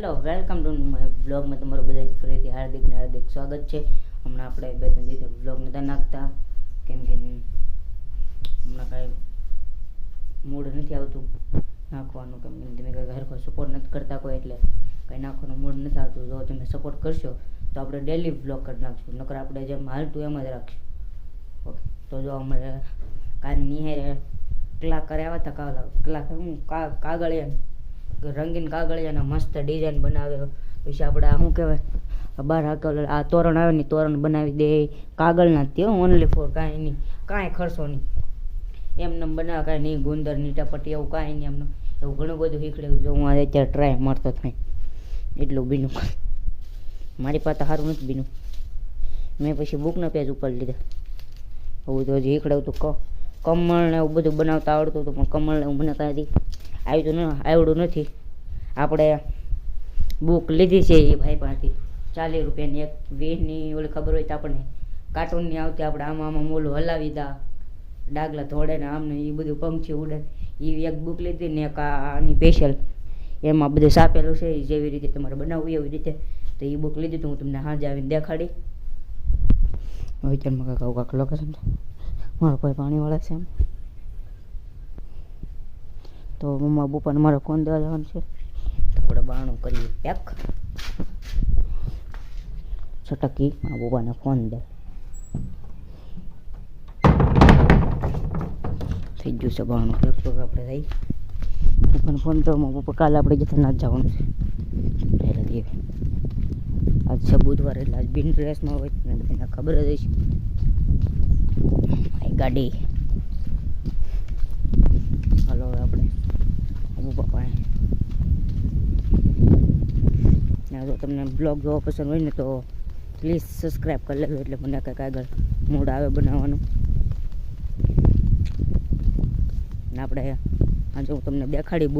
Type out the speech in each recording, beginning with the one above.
Hello welcome to my બ્લોગમાં તમારું બધાનું ફરીથી હાર્દિક સ્વાગત છે. હમણાં આપણે 2-3 દિવસે બ્લોગ નહોતા નાખતા કેમ કે હમણાં કાંઈ મૂડ નથી આવતું નાખવાનું, કેમ કે તમે કાંઈ હરખો સપોર્ટ નથી કરતા કોઈ, એટલે કાંઈ નાખવાનું મૂડ નથી આવતું. જો તમે સપોર્ટ કરશો તો આપણે ડેલી બ્લોગ કરી નાખશું, નકર આપણે જેમ હાલતું એમ જ રાખશું. ઓકે, તો જો અમારે કાલ નિહારે કલાક કરે આવ્યા હતા, કાગળિયા રંગીન કાગળિયાના મસ્ત ડિઝાઇન બનાવે. પછી આપણે આ શું કહેવાય, બહાર આ તોરણ આવે ને તોરણ બનાવી દે કાગળના જ, ઓનલી ફોર કાંઈ ખર્ચો નહીં, એમને બનાવે કાંઈ નહીં, ગુંદર નીટાપટ્ટી એવું કાંઈ નહીં, એમને એવું ઘણું બધું શીખડ્યું. જો હું અત્યારે ટ્રાય મારતો થાય એટલું બીનું, મારી પાસે સારું નથી બીનું. મેં પછી બુકના પેજ ઉપર લીધા. એવું તો હજી શીખડાવતું કમળ ને એવું બધું બનાવતા આવડતું હતું, પણ કમળ ને એવું મને કાંઈ આવડું નથી. આપણે બુક લીધી છે એ ભાઈ પાસેથી 40 રૂપિયાની, એક 20ની ઓલી ખબર હોય તો આપણને કાર્ટૂનની આવતી, આપણે આમાં મોલું હલાવી દા ડાગલા ધોડે ને આમને એ બધું પંખી ઉડે, એ એક બુક લીધી ને એક આની સ્પેશિયલ, એમાં બધું સાપેલું છે જેવી રીતે તમારે બનાવવું એવી રીતે. તો એ બુક લીધી તો હું તમને સાંજે આવીને દેખાડી. વિચારમાં કાંક લોકેશન મારો કોઈ પાણીવાળા છે એમ, તો મમ્મા પપ્પાને મારો ફોન દેવા જવાનું છે. તો આપણે બાણું કરીએ પેક, છટકી મારા પપ્પાને ફોન દે થઈ ગયું છે બાણું પેક. તો આપણે થઈ પપ્પાને ફોન તો મારા પપ્પા કાલે આપણે જતા ના જ જવાનું છે પહેલાં દઈએ. આજ છે બુધવાર એટલે આજ બિન ડ્રેસમાં હોય ને બધાને ખબર જ હશે. ગાડી હાલો હવે આપણે પપ્પા જો તમને બ્લોગ જોવો પસંદ હોય ને તો પ્લીઝ સબસ્ક્રાઈબ કરી લેજો, એટલે મને કંઈક આગળ મૂડ આવે બનાવવાનું. ને આપણે આજે હું તમને દેખાડી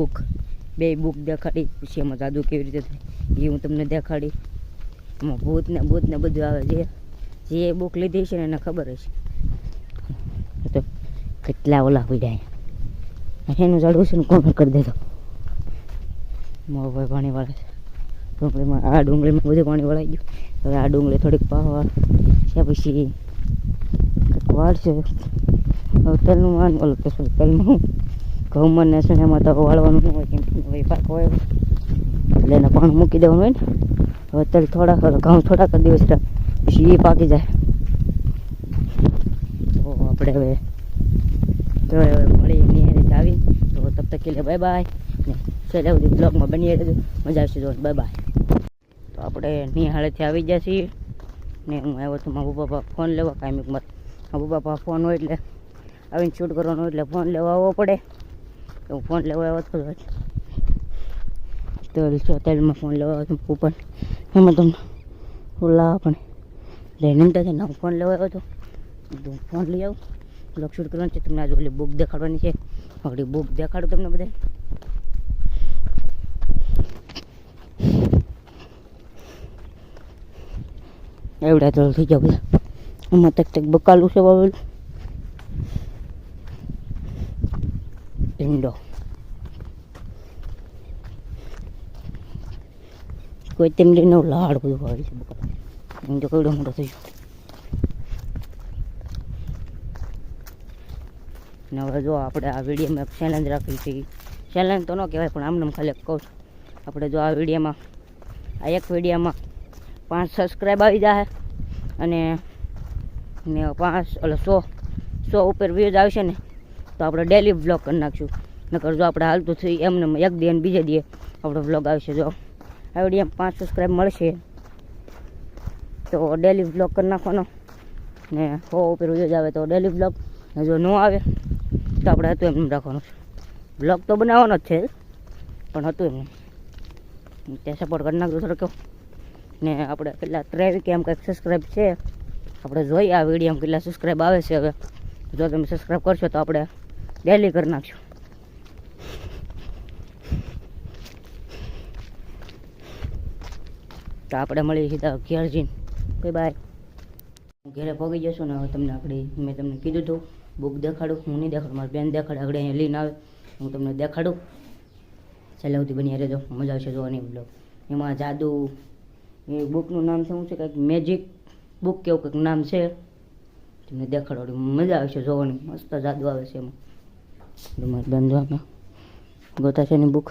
બે બુક દેખાડી, પછી એમાં જાદુ કેવી રીતે થાય એ હું તમને દેખાડી. એમાં ભૂત ને બધું આવે, જે બુક લીધી છે ને એને ખબર હશે. તો કેટલા ઓલા પીડાય એનું જાડવું છે ને કોમેન્ટ કરી દેજો. મારો ભાઈ પાણી વાળે છે ડુંગળીમાં, આ ડુંગળીમાં બધું પાણી વળાઈ ગયું. હવે આ ડુંગળી થોડીક પાવા ત્યાં પછી વાળ છે. હવે તેલનું માન ઓલું તો તેલમાં ઘઉંમાં ને છે ને એમાં તો વાળવાનું ન હોય, કેમ કે પાક હોય એટલે એને પાણી મૂકી દેવાનું હોય ને. હવે તેલ ઘઉં થોડાક દિવસ પછી એ પાકી જાય. તો આપણે હવે મળી નિહારીથી આવી તો તબ તક કે લે બાય બાય. ને છેલ્લે સુધી બ્લોગમાં બની રહેજો, મજા આવશે જો. Bye bye. તો આપણે નિહાળેથી આવી ગયા છીએ ને હું આવ્યો તો મારા પપ્પા ફોન લેવા. કાંઈ મારા પપ્પા ફોન હોય એટલે આવીને શૂટ કરવાનું, એટલે ફોન લેવા આવવો પડે. તો હું ફોન લેવા આવ્યો હતો, તેલમાં ફોન લેવા આવ્યો હતો પપ્પા, એમાં તમને ઓલા પણ લઈને થાય ને હું ફોન લેવા આવ્યો હતો. હું ફોન લઈ આવું, બ્લોગ શૂટ કરવાનું છે. તમને આજે ઓલી બુક દેખાડવાની છે, આગળ બુક દેખાડું તમને બધા. એવડા તો થઈ જાવ બધા, આમાં તક બકાલું છે વાવેલું ઈંડો. કોઈ તેમની નો લાડ બધું વાવેલું છે બકાલું. ઈંડો કેવડો મોટો થઈ ગયો. ને હવે જો આપણે આ વિડીયોમાં એક ચેલેન્જ રાખી છે. ચેલેન્જ તો ન કહેવાય પણ આમને ખાલી કહું છું. આપણે જો આ વિડીયોમાં એક વિડીયોમાં 5 સબસ્ક્રાઈબ આવી જાય અને 100 ઉપર વ્યૂઝ આવશે ને તો આપણે ડેલી વ્લોગ કરી નાખશું. નકર જો આપણે હાલતું થઈ એમને એક દી અને બીજે દીએ આપણો વ્લોગ આવશે. જો આ વિડીયોમાં 5 સબસ્ક્રાઈબ મળશે તો ડેલી વ્લોગ કરી નાખવાનો, ને 100 ઉપર વ્યૂઝ આવે તો ડેલી વ્લોગ, ને જો ન આવે તો આપણે હતું એમ રાખવાનું છે. બ્લોગ તો બનાવવાનો જ છે પણ હતું એમ ત્યાં સપોર્ટ કરી નાખજો થોડો. ને આપણે કેટલા 23 કે એમ કંઈક સબસ્ક્રાઈબ છે. આપણે જોઈએ આ વિડીયોમાં કેટલા સબસ્ક્રાઈબ આવે છે. હવે જો તમે સબસ્ક્રાઈબ કરશો તો આપણે ડેલી કરી નાખશું. તો આપણે મળી સીધા ઘેર જઈને. Bye bye. ઘેરે પહોંચી જશું ને હવે તમને મેં તમને કીધું હતું બુક દેખાડું. હું નહીં દેખાડું, મારી બેન દેખાડે, આગળ અહીંયા લઈને આવે હું તમને દેખાડું. છેલ્લે સુધી બની રહેજો, મજા આવશે જોવાની બ્લોગ. એમાં જાદુ એ બુકનું નામ છે શું છે કંઈક મેજિક બુક કેવું કંઈક નામ છે, તમને દેખાડો મજા આવશે જોવાની, મસ્ત જાદુ આવે છે એમાં. તમારે બંધ આપણે ગોતા છે ને બુક,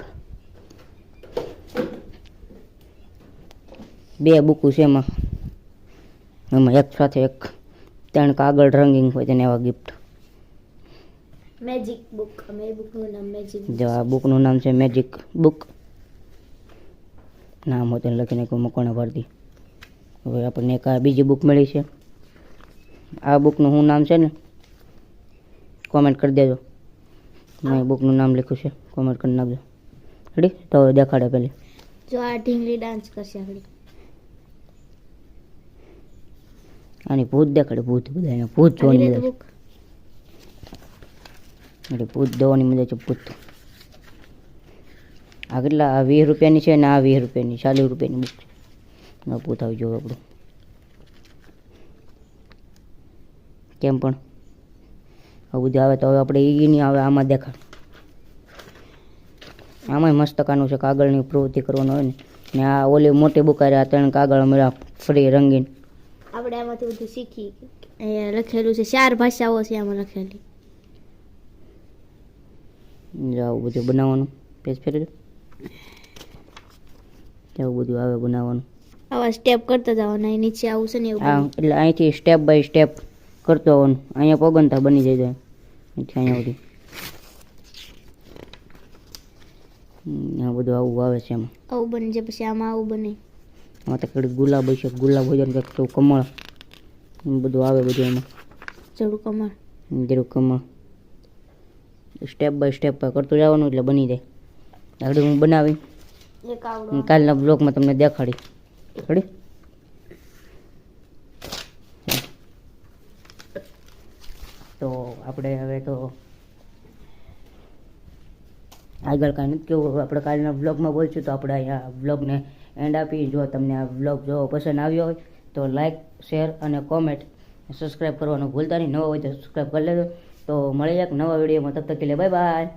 2 બુકો છે એમાં એક સાથે એક 3 કાગળ રંગીન હોય તેને એવા ગિફ્ટ. મેજિક બુક, અમે બુકનું નામ મેજિક. જો આ બુકનું નામ છે મેજિક બુક, નામ હોય તેને લખીને કોઈ મકોણા ભરતી. હવે આપણને એક આ બીજી બુક મળી છે, આ બુકનું શું નામ છે ને કોમેન્ટ કરી દેજો. મેં બુકનું નામ લખ્યું છે, કોમેન્ટ કરી નાખજો. રેડી? તો હવે દેખાડે પેલી જો આ ઢીંગલી ડાન્સ કરશે આગળ. આની ભૂત દેખાડે, ભૂત બધા એને ભૂત જોવાની મજા છે. બુક એટલે ભૂત જોવાની મજા છે ભૂત. આ કેટલા? આ 20 રૂપિયાની છે ને આ 20 રૂપિયાની 40 રૂપિયાની બુક છે. ભૂત આવી જવું આપણું કેમ પણ આવું બધું આવે તો હવે આપણે એ નહીં આવે, આમાં દેખાડ. આમાંય મસ્ત કાનું છે, કાગળની પ્રવૃત્તિ કરવાનો હોય ને આ ઓલી મોટી બુક આ 3 કાગળ મળ્યા ફ્રી રંગીન. આપણે આમાંથી બધું શીખી. અહીંયા લખેલું છે 4 ભાષાઓ છે આમાં લખેલી. આવું બધું બનાવવાનું, પેજ ફેરજો. આવું બધું આવે બનાવવાનું, આવા સ્ટેપ કરતા જવાના. નીચે આવું છે ને એવું. હા, એટલે અહીંથી સ્ટેપ બાય સ્ટેપ કરતો આવવાનું. અહીંયા પગનતા બની જાય અહીંથી અહીંયા સુધી. આ બધું આવું આવે છે એમાં. આવું બને છે, પછી આમાં આવું બને. આમાં તો કડી ગુલાબ હોય છે, ગુલાબ હોય છે કંઈક કમળ બધું આવે બધું એમાં. જરૂર કમળ, જરૂર કમળ. સ્ટેપ બાય સ્ટેપ કરતું જવાનું એટલે બની જાય. આગળ હું બનાવી એક આવડો. કાલના બ્લોગમાં તમને દેખાડી. રેડી? તો આપણે હવે તો આગળ કાંઈ નથી કેવું, આપણે કાલના બ્લોગમાં બોલશું. તો આપણે અહીંયા બ્લોગને એન્ડ આપી. જો તમને આ બ્લોગ જો પસંદ આવ્યો હોય તો લાઈક, શેર અને કોમેન્ટ, સબસ્ક્રાઈબ કરવાનું ભૂલતા નહીં. નવા હોય તો સબસ્ક્રાઈબ કરી લેજો. તો મળી જાય નવા વિડીયોમાં, તબ તક કે લે બાય બાય.